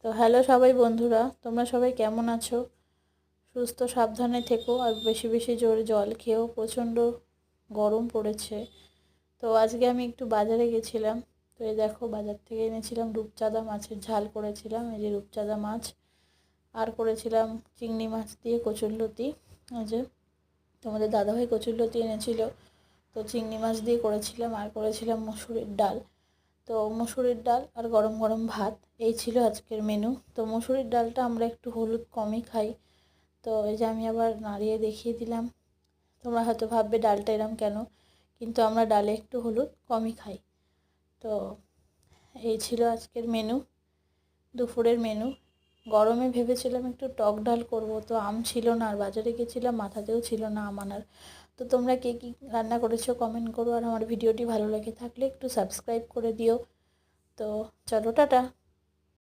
তো হ্যালো সবাই বন্ধুরা, তোমরা সবাই কেমন আছো? সুস্থ সাবধানে থেকো আর বেশি বেশি জোরে জল খেয়েও, প্রচণ্ড গরম পড়েছে। তো আজকে আমি একটু বাজারে গেছিলাম। তো এই দেখো, বাজার থেকে এনেছিলাম রূপচাঁদা মাছের ঝাল করেছিলাম, এই যে রূপচাঁদা মাছ। আর করেছিলাম চিংড়ি মাছ দিয়ে কচুরলতি। এই যে তোমাদের দাদাভাই কচুরলতি এনেছিল, তো চিংড়ি মাছ দিয়ে করেছিলাম। আর করেছিলাম মসুরির ডাল। তো মসুরির ডাল আর গরম গরম ভাত, এই ছিল আজকের মেনু। তো মসুরির ডালটা আমরা একটু হলুদ কমই খাই। তো এই যে আমি আবার নাড়িয়ে দেখিয়ে দিলাম। তোমরা হয়তো ভাববে ডালটা এরম কেন, কিন্তু আমরা ডালে একটু হলুদ কমই খাই। তো এই ছিল আজকের মেনু, দুপুরের মেনু। গরমে ভেবেছিলাম একটু টক ডাল করব, তো আম ছিল না, আর বাজারে গেছিলাম মাথাতেও ছিল না আম আনার। তো তোমরা কে কী রান্না করেছো কমেন্ট করো, আর আমার ভিডিওটি ভালো লেগে থাকলে একটু সাবস্ক্রাইব করে দিও। তো চলো, টাটা।